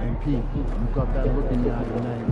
MP, you got that look in your eye tonight.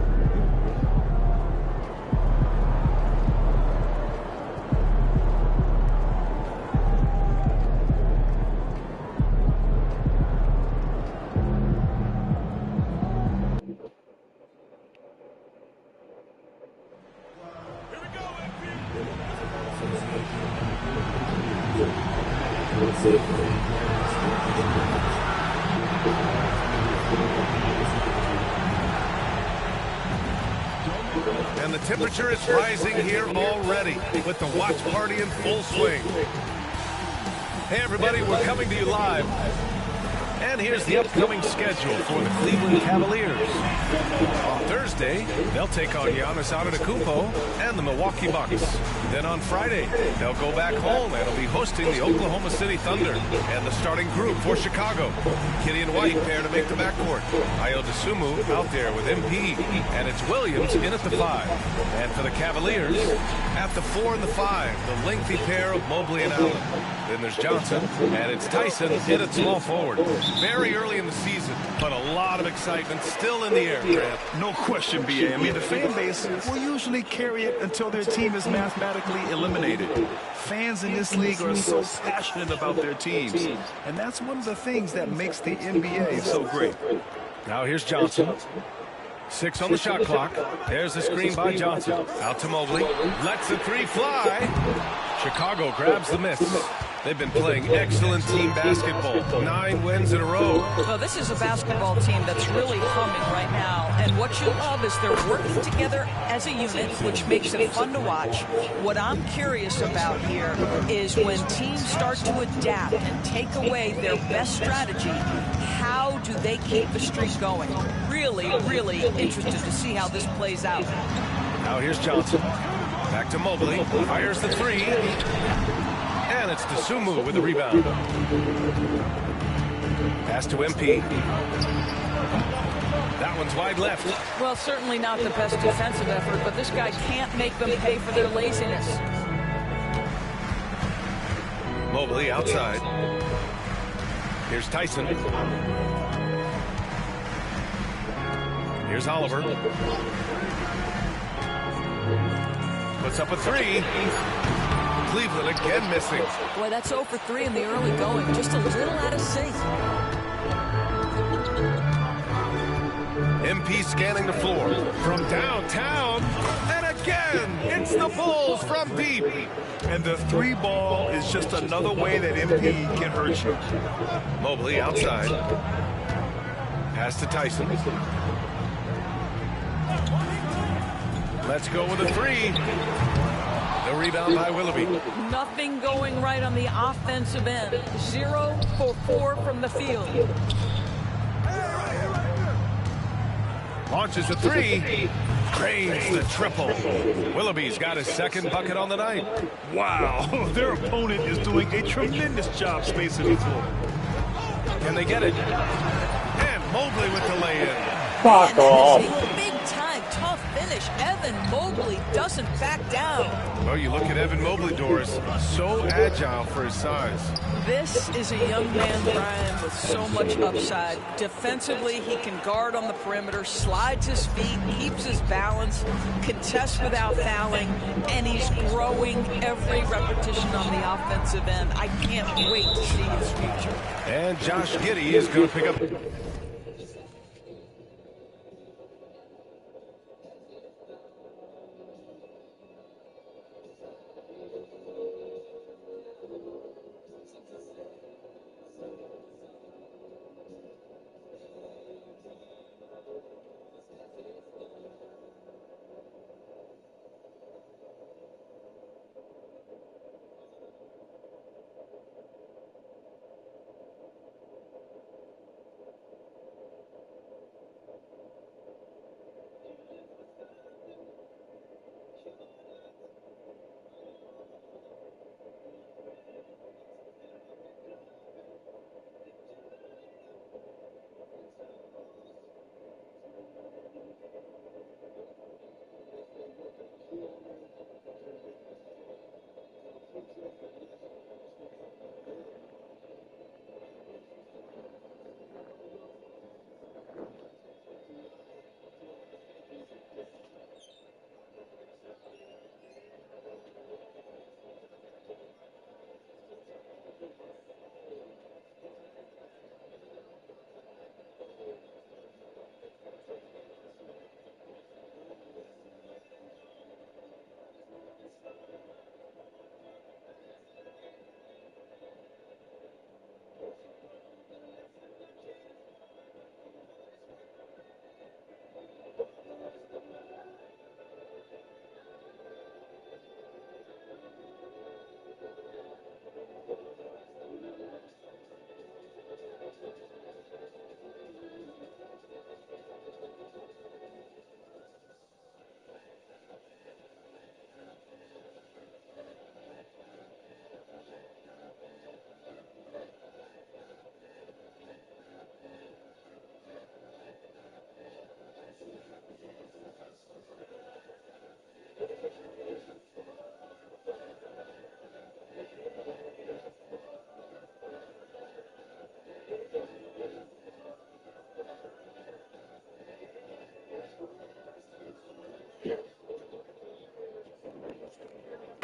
And the temperature is rising here already with the watch party in full swing. Hey everybody, we're coming to you live. And here's the upcoming schedule for the Cleveland Cavaliers. On Thursday, they'll take on Giannis Antetokounmpo and the Milwaukee Bucks. Then on Friday, they'll go back home and will be hosting the Oklahoma City Thunder and the starting group for Chicago. Killian White pair to make the backcourt. Ayo Dosunmu out there with MP. And it's Williams in at the 5. And for the Cavaliers, at the 4 and the 5, the lengthy pair of Mobley and Allen. Then there's Johnson, and it's Tyson in at small forward. Very early in the season, but a lot of excitement still in the air, Grant. No question, B.A. I mean, the fan base will usually carry it until their team is mathematically eliminated. Fans in this league are so passionate about their teams, and that's one of the things that makes the NBA so great. Now here's Johnson. 6 on the shot clock. There's the screen by Johnson. Out to Mobley. Lets the 3 fly. Chicago grabs the miss. They've been playing excellent team basketball. 9 wins in a row. Well, this is a basketball team that's really humming right now. And what you love is they're working together as a unit, which makes it fun to watch. What I'm curious about here is when teams start to adapt and take away their best strategy, how do they keep the streak going? Really, really interested to see how this plays out. Now here's Johnson. Back to Mobley. Fires the 3. And it's Dosunmu with the rebound. Pass to MP. That one's wide left. Well, certainly not the best defensive effort, but this guy can't make them pay for their laziness. Mobley outside. Here's Tyson. Here's Oliver. Puts up a 3. Cleveland again missing. Boy, that's 0 for 3 in the early going. Just a little out of sync. MP scanning the floor from downtown. And again, it's the Bulls from deep. And the 3 ball is just another way that MP can hurt you. Mobley outside. Pass to Tyson. Let's go with a 3. The rebound by Willoughby. Nothing going right on the offensive end. 0 for 4 from the field. Launches a 3. Drains the triple. Willoughby's got his second bucket on the night. Wow, their opponent is doing a tremendous job spacing the floor. Can they get it? And Mobley with the lay-in. Fuck off. Big-time tough finish. Evan Mobley doesn't back down. Well, you look at Evan Mobley, Doris, so agile for his size. This is a young man, Brian, with so much upside. Defensively, he can guard on the perimeter, slides his feet, keeps his balance, contests without fouling, and he's growing every repetition on the offensive end. I can't wait to see his future. And Josh Giddey is going to pick up.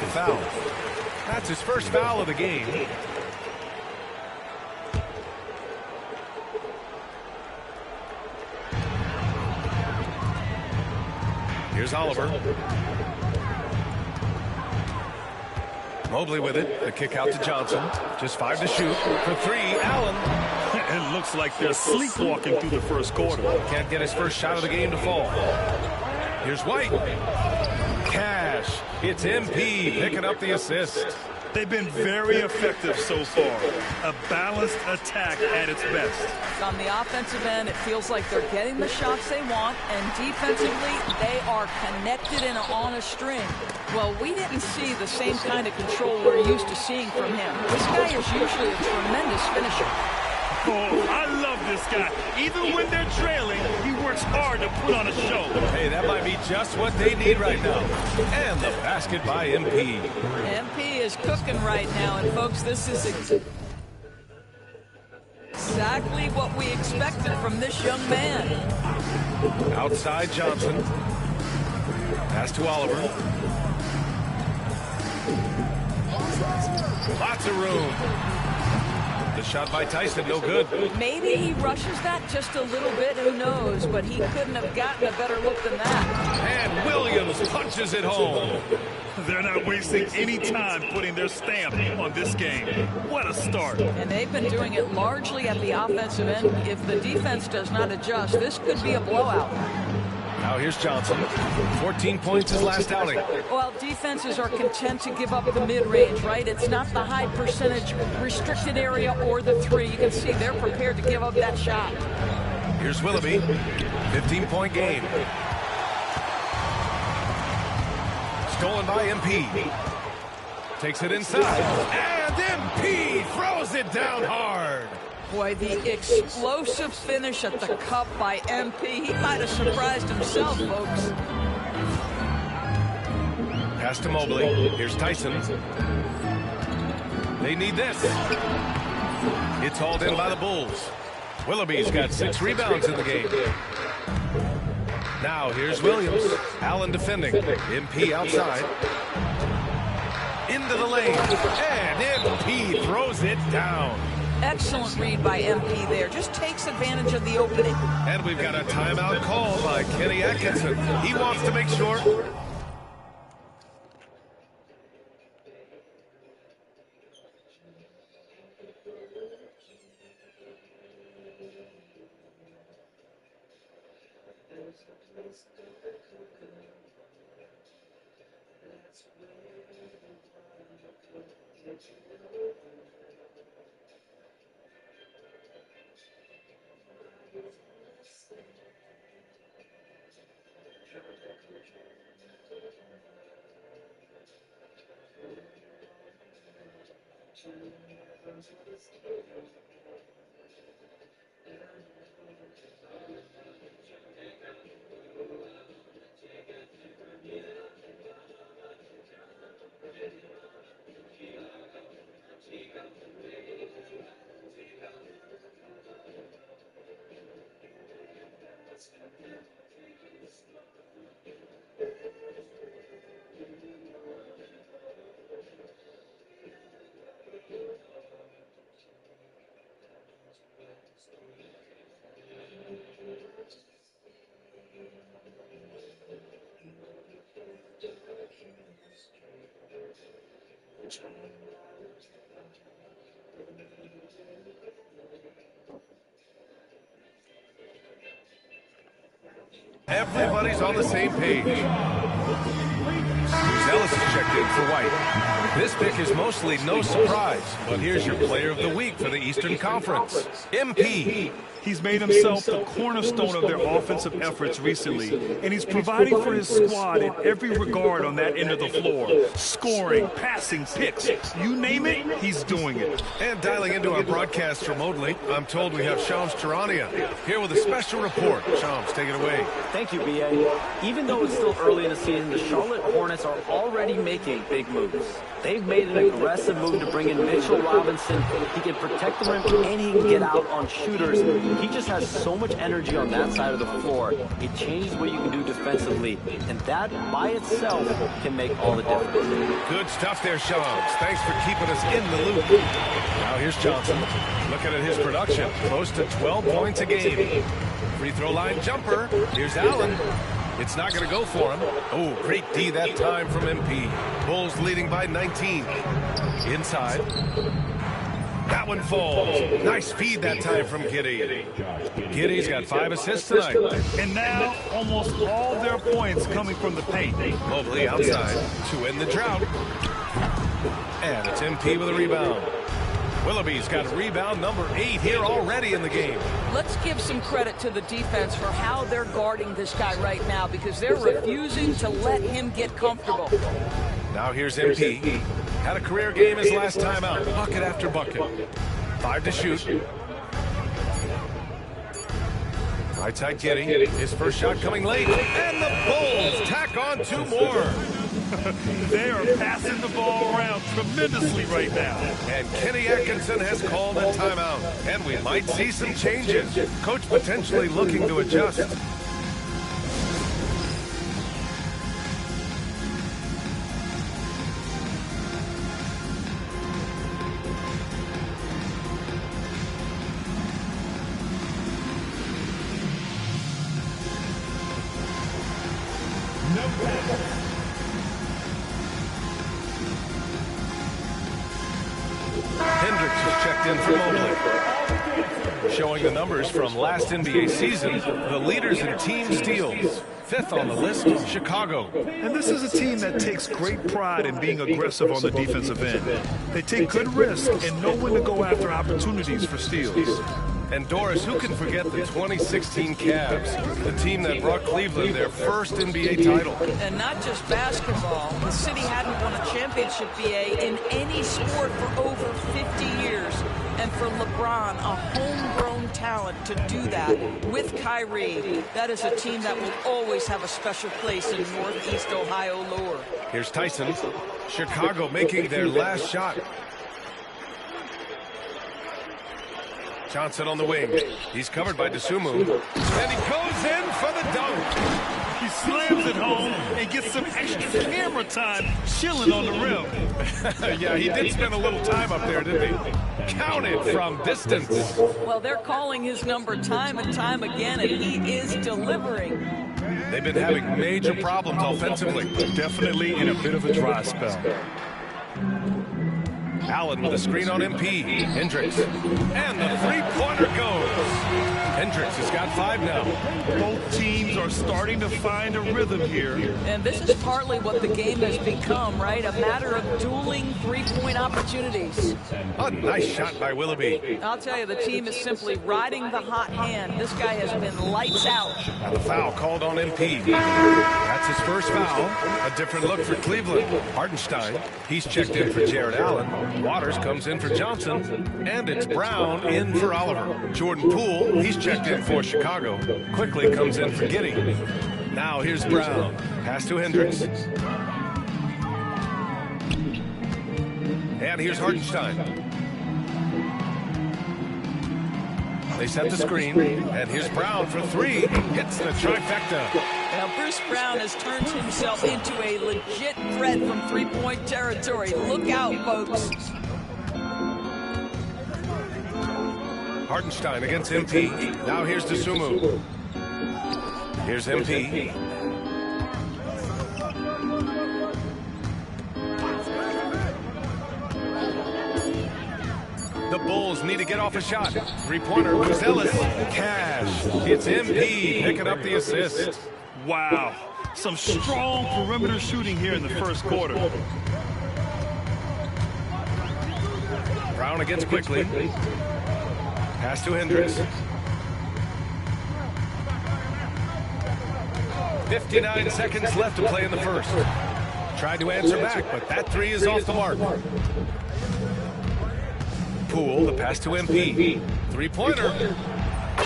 foul. That's his first foul of the game. Here's Oliver. Mobley with it. The kick out to Johnson. Just 5 to shoot. For 3, Allen. It looks like they're sleepwalking through the first quarter. Can't get his first shot of the game to fall. Here's White. Cash. It's MP picking up the assist. They've been very effective so far. A balanced attack at its best. On the offensive end, it feels like they're getting the shots they want, and defensively, they are connected and on a string. Well, we didn't see the same kind of control we're used to seeing from him. This guy is usually a tremendous finisher. Oh, I love this guy. Even when they're trailing, he works hard to put on a show. Hey, that might be just what they need right now. And the basket by MP. MP is cooking right now, and folks, this is exactly what we expected from this young man. Outside Johnson. Pass to Oliver. Lots of room. The shot by Tyson, no good. Maybe he rushes that just a little bit, who knows, but he couldn't have gotten a better look than that. And Williams punches it home. They're not wasting any time putting their stamp on this game. What a start. And they've been doing it largely at the offensive end. If the defense does not adjust, this could be a blowout. Now here's Johnson. 14 points his last outing. Well, defenses are content to give up the mid-range, right? It's not the high percentage restricted area or the 3. You can see they're prepared to give up that shot. Here's Willoughby. 15-point game. Stolen by MP. Takes it inside. And MP throws it down hard. Boy, the explosive finish at the cup by MP. He might have surprised himself, folks. Pass to Mobley. Here's Tyson. They need this. It's hauled in by the Bulls. Willoughby's got 6 rebounds in the game. Now here's Williams. Allen defending. MP outside. Into the lane. And MP throws it down. Excellent read by MP there. Just takes advantage of the opening. And we've got a timeout call by Kenny Atkinson. He wants to make sure. Everybody's on the same page. Ellis is checked in for White. This pick is mostly no surprise, but here's your player of the week for the Eastern Conference, MP. He's made himself the cornerstone of their offensive efforts recently, and he's providing for his squad in every regard on that end of the floor. Scoring, passing, picks, you name it, he's doing it. And dialing into our broadcast remotely, I'm told we have Shams Charania here with a special report. Shams, take it away. Thank you, B.A. Even though it's still early in the season, the Charlotte Hornets are already making big moves. They've made an aggressive move to bring in Mitchell Robinson. He can protect the rim and he can get out on shooters. He just has so much energy on that side of the floor. It changes what you can do defensively, and that by itself can make all the difference. Good stuff there, Shams. Thanks for keeping us in the loop. Now here's Johnson. Looking at his production, close to 12 points a game. Free throw line jumper. Here's Allen. It's not going to go for him. Oh, great D that time from MP. Bulls leading by 19. Inside. That one falls. Nice feed that time from Giddey. Giddey's got 5 assists tonight. And now almost all their points coming from the paint. Mobley outside to end the drought. And it's MP with a rebound. Willoughby's got rebound number 8 here already in the game. Let's give some credit to the defense for how they're guarding this guy right now, because they're refusing to let him get comfortable. Now here's MP. Had a career game his last time out. Bucket after bucket. 5 to shoot. Right side Giddey. His first shot coming late. And the Bulls tack on 2 more. They are passing the ball around tremendously right now. And Kenny Atkinson has called a timeout. And we might see some changes. Coach potentially looking to adjust. Hendricks has checked in for Mobley. Showing the numbers from last NBA season, the leaders in team steals. 5th on the list, Chicago. And this is a team that takes great pride in being aggressive on the defensive end. They take good risks and know when to go after opportunities for steals. And Doris, who can forget the 2016 Cavs, the team that brought Cleveland their first NBA title? And not just basketball. The city hadn't won a championship, BA, in any sport for over 50 years. And for LeBron, a homegrown talent, to do that with Kyrie, that is a team that will always have a special place in Northeast Ohio lore. Here's Tyson. Chicago making their last shot. Johnson on the wing. He's covered by Dosunmu. And he goes in for the dunk. He slams it home and gets some extra camera time chilling on the rim. Yeah, he did spend a little time up there, didn't he? Counted from distance. Well, they're calling his number time and time again, and he is delivering. They've been having major problems offensively. Definitely in a bit of a dry spell. Allen with a screen on MP. Hendricks. And the three-pointer goes. Hendricks has got 5 now. Both teams are starting to find a rhythm here. And this is partly what the game has become, right? A matter of dueling three-point opportunities. A nice shot by Willoughby. I'll tell you, the team is simply riding the hot hand. This guy has been lights out. And the foul called on MP. That's his first foul. A different look for Cleveland. Hartenstein, he's checked in for Jared Allen. Waters comes in for Johnson. And it's Brown in for Oliver. Jordan Poole, he's checked in for Chicago. Quickly comes in for Giddey. Now here's Brown. Pass to Hendricks. And here's Hartenstein. They set the screen. And here's Brown for 3. Hits the trifecta. Now, Bruce Brown has turned himself into a legit threat from three-point territory. Look out, folks. Hartenstein against MP. Now here's Dosunmu. Here's MP. The Bulls need to get off a shot. Three-pointer was Ellis. Cash. It's MP picking up the assist. Wow. Some strong perimeter shooting here in the first quarter. Brown against quickly. Pass to Hendricks. 59 seconds left to play in the first. Tried to answer back, but that 3 is off the mark. Poole, the pass to MP. Three-pointer.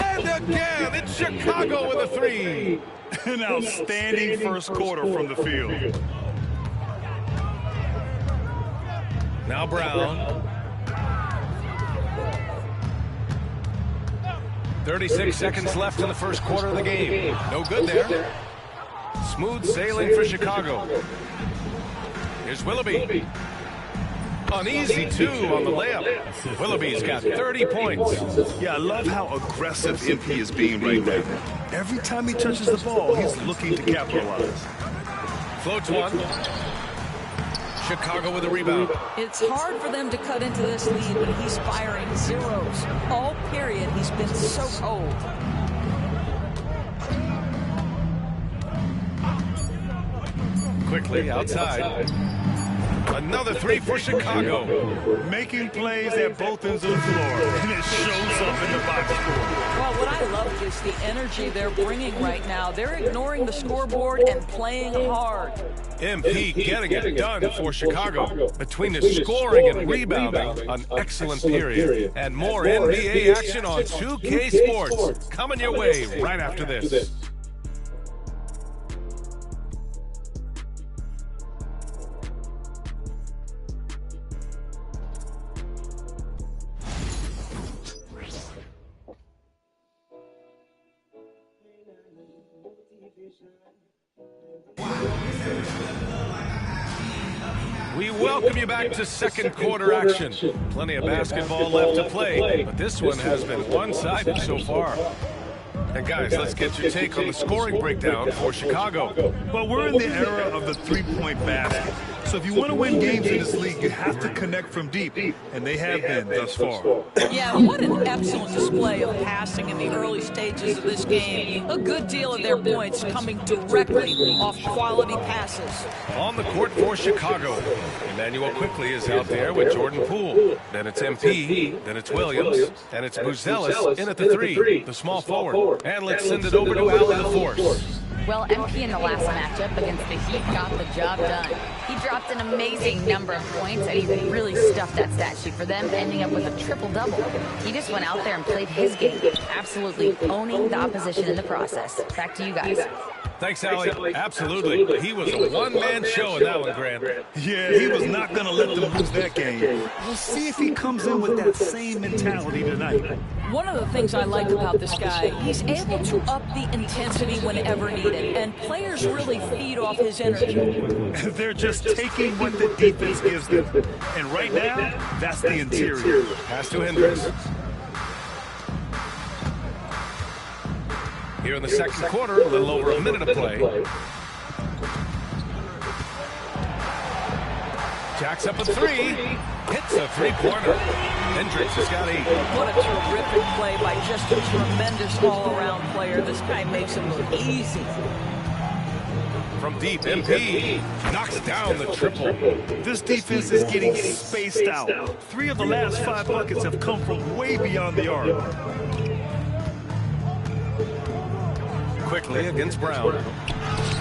And again, it's Chicago with a 3. An outstanding first quarter from the field. Now Brown. 36 seconds left in the first quarter of the game. No good there. Smooth sailing for Chicago. Here's Willoughby. An easy 2 on the layup. Willoughby's got 30 points. Yeah, I love how aggressive MP is being right now. Every time he touches the ball, he's looking to capitalize. Floats one. Chicago with a rebound. It's hard for them to cut into this lead when he's firing zeros. All period, he's been so cold. Quickly outside. Another 3 for Chicago. Making plays at both ends of the floor, and it shows up in the box score. Well, what I love is the energy they're bringing right now. They're ignoring the scoreboard and playing hard. MP getting it done for Chicago. Between the scoring and rebounding, an excellent period. And more NBA action on 2K Sports. Coming your way right after this. We welcome you back to second quarter action. Plenty of basketball left to play, but this one has been one-sided so far. And guys, let's get your take on the scoring breakdown for Chicago. Well, we're in the era of the three-point basket. So if you want to win games in this league, you have to connect from deep, and they have been thus far. Yeah, what an excellent display of passing in the early stages of this game. A good deal of their points coming directly off quality passes. On the court for Chicago, Emmanuel Quickley is out there with Jordan Poole. Then it's MP, then it's Williams, and it's Buzelis in at the 3, the small forward. And let's send it over to Allen Force. Well, MP in the last matchup against the Heat got the job done. He dropped an amazing number of points, and he really stuffed that stat sheet for them, ending up with a triple-double. He just went out there and played his game, absolutely owning the opposition in the process. Back to you guys. Thanks, Allie. Absolutely. He was a one-man show in that one, Grant. Yeah, he was not going to let them lose that game. We'll see if he comes in with that same mentality tonight. One of the things I like about this guy, he's able to up the intensity whenever needed, and players really feed off his energy. They're just taking what the defense gives them. And right now, that's the interior. Pass to Hendricks. Here in the second quarter, a little over a minute of play. Jacks up a 3. Hits a 3-pointer. Hendricks has got 8. What a terrific play by just a tremendous all-around player. This guy makes it look easy. From deep, MP knocks down the triple. This defense is getting spaced out. 3 of the last 5 buckets have come from way beyond the arc. Quickly against Brown.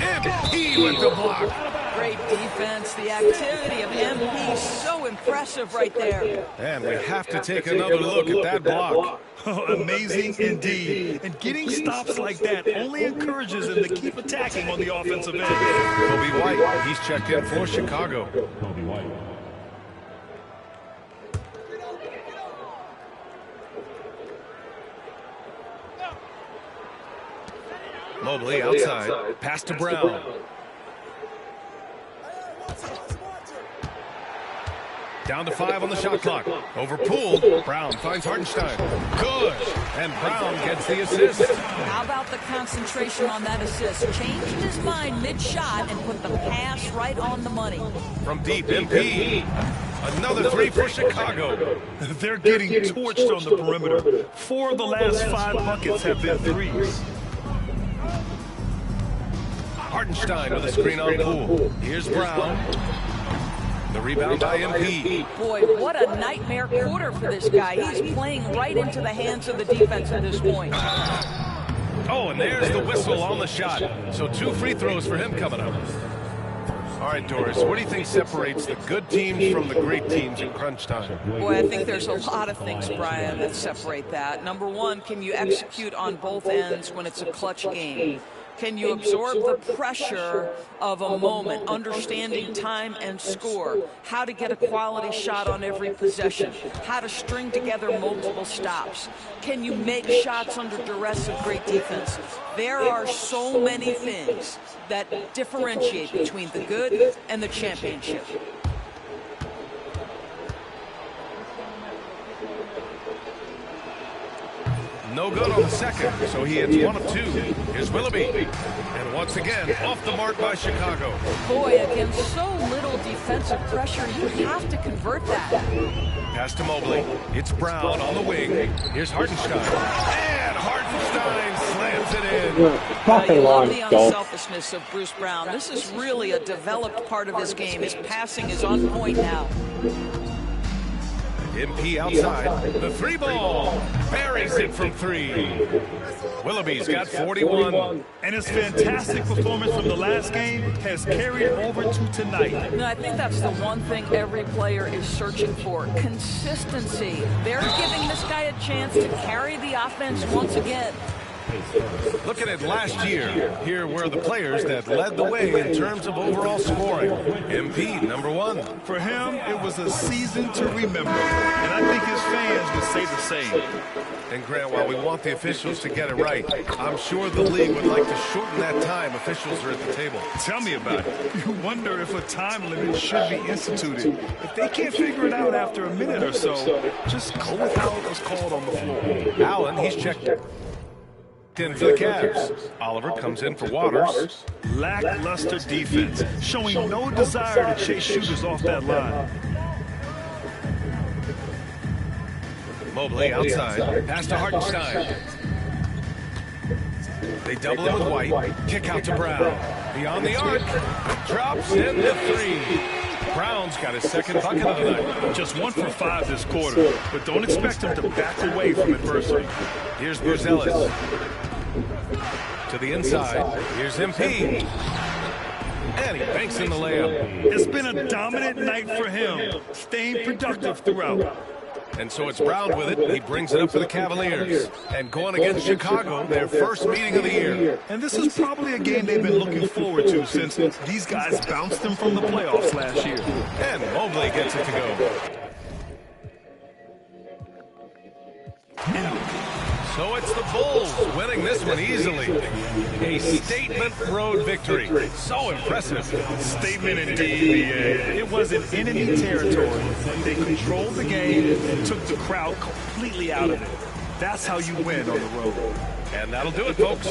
MP with the block. Great defense. The activity of MP so impressive right there. And we have to take another look at that block. Oh, amazing indeed. And getting stops like that only encourages him to keep attacking on the offensive end. Kobe White, he's checked in for Chicago. Kobe White. Mobley outside. Pass to Brown. Down to 5 on the shot clock. Over Poole. Brown finds Hartenstein. Good. And Brown gets the assist. How about the concentration on that assist? Changed his mind mid-shot and put the pass right on the money. From deep, MP. Another 3 for Chicago. They're getting torched on the perimeter. 4 of the last 5 buckets have been threes. Hartenstein with a screen on Poole. Here's Brown. The rebound by MP. Boy, what a nightmare quarter for this guy. He's playing right into the hands of the defense at this point. Oh, and there's the whistle on the shot. So 2 free throws for him coming up. All right, Doris, what do you think separates the good teams from the great teams in crunch time? Boy, I think there's a lot of things, Brian, that separate that. Number one, can you execute on both ends when it's a clutch game? Can you absorb the pressure of a moment, understanding time and score, how to get a quality shot on every possession, how to string together multiple stops? Can you make shots under duress of great defense? There are so many things that differentiate between the good and the championship. No good on the second, so he hits 1 of 2. Here's Willoughby. And once again, off the mark by Chicago. Boy, against so little defensive pressure, you have to convert that. Pass to Mobley. It's Brown on the wing. Here's Hartenstein. And Hartenstein slams it in. You love the unselfishness of Bruce Brown. This is really a developed part of his game. His passing is on point now. MP outside. The 3 ball. Buries it from 3. Willoughby's got 41. And his fantastic performance from the last game has carried over to tonight. No, I think that's the one thing every player is searching for. Consistency. They're giving this guy a chance to carry the offense once again. Looking at last year, here were the players that led the way in terms of overall scoring. MP, number 1. For him, it was a season to remember, and I think his fans would say the same. And Grant, while we want the officials to get it right, I'm sure the league would like to shorten that time officials are at the table. Tell me about it. You wonder if a time limit should be instituted. If they can't figure it out after a minute or so, just go with how it was called on the floor. Allen, he's checked in for the Cavs. Oliver comes in for Waters. Lackluster defense, showing no desire to chase shooters off that line. Mobley outside. Pass to Hartenstein. They double him with White. Kick out to Brown. Beyond the arc. Drops in the 3. Brown's got his second bucket of the night. Just 1 for 5 this quarter, but don't expect him to back away from adversity. Here's Buzelis. To the inside. Here's MP. And he banks in the layup. It's been a dominant night for him, staying productive throughout. And so it's Brown with it. He brings it up for the Cavaliers. And going against Chicago, their first meeting of the year. And this is probably a game they've been looking forward to since these guys bounced them from the playoffs last year. And Mobley gets it to go. So it's the Bulls winning this one easily. A statement road victory. So impressive. Statement indeed, yeah. It was in enemy territory. They controlled the game and took the crowd completely out of it. That's how you win on the road. And that'll do it, folks.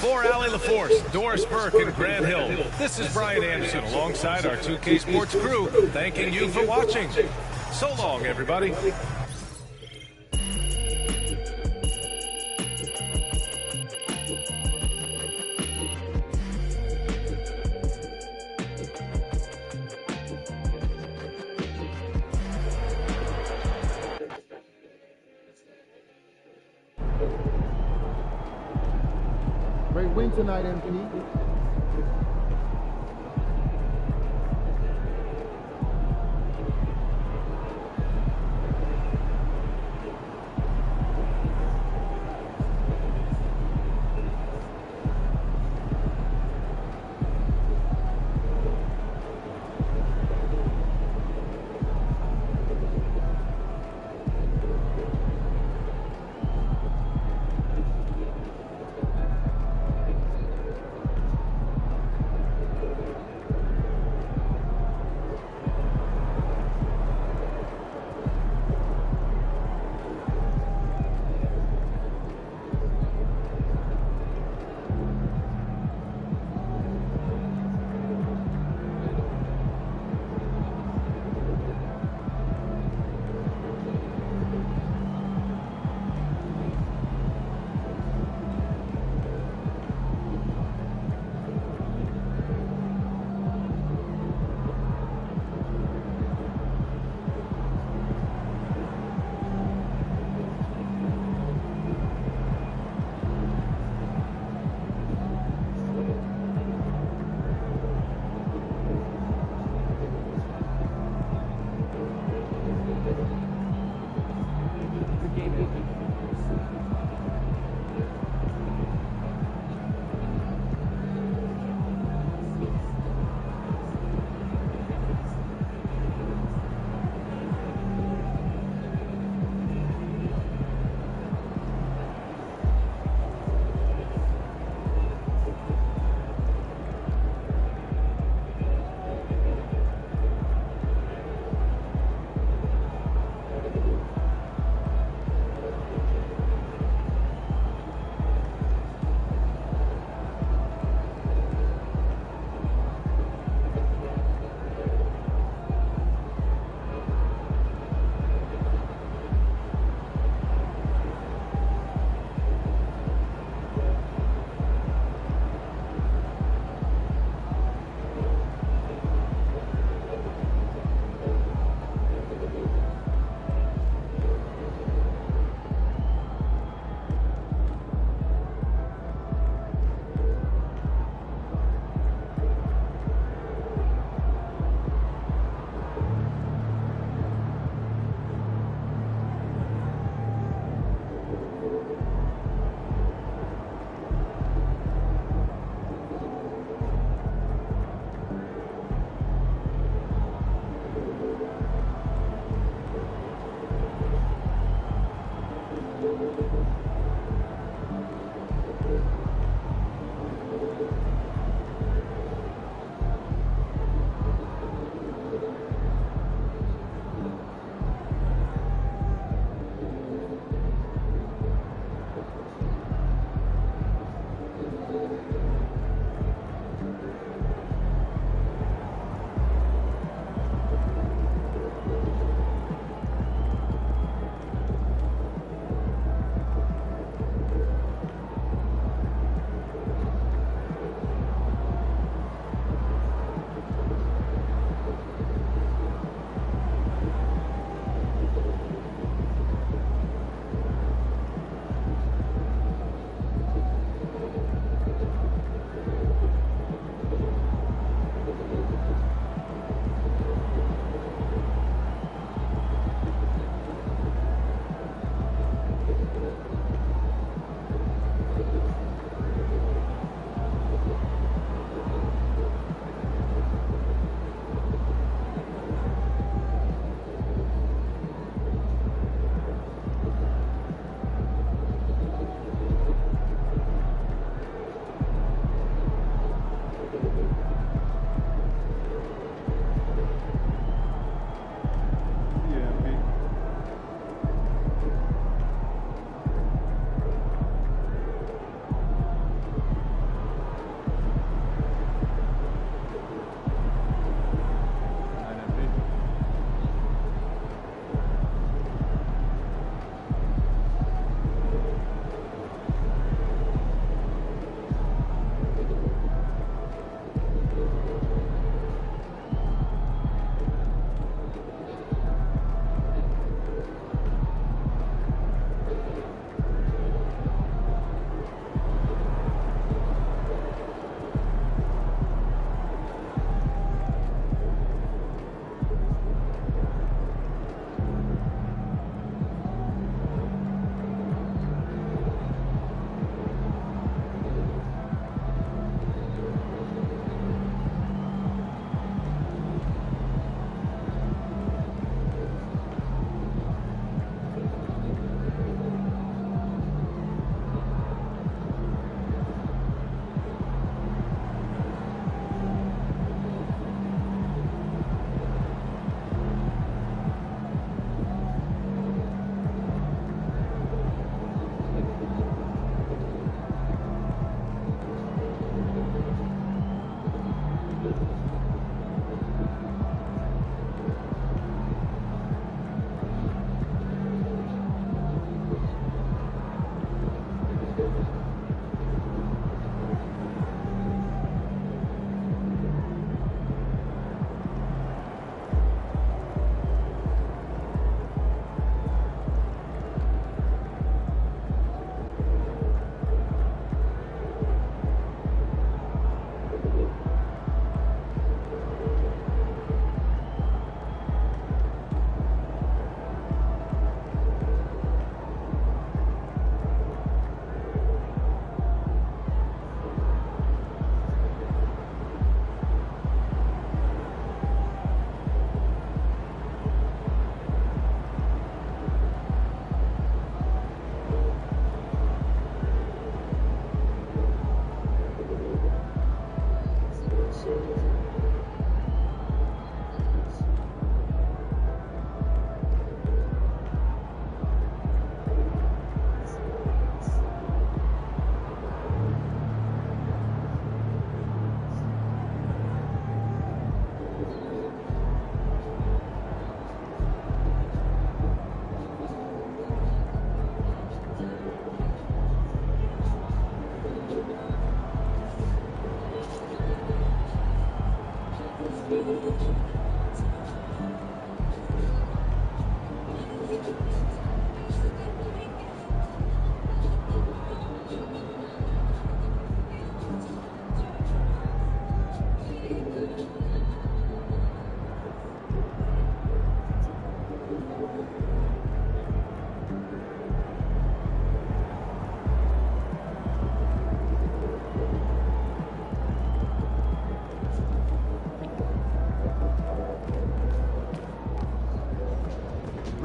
For Allie LaForce, Doris Burke, and Grant Hill, this is Brian Anderson alongside our 2K Sports crew, thanking you for watching. So long, everybody. Great win tonight, MP.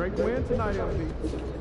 Great win tonight, LB.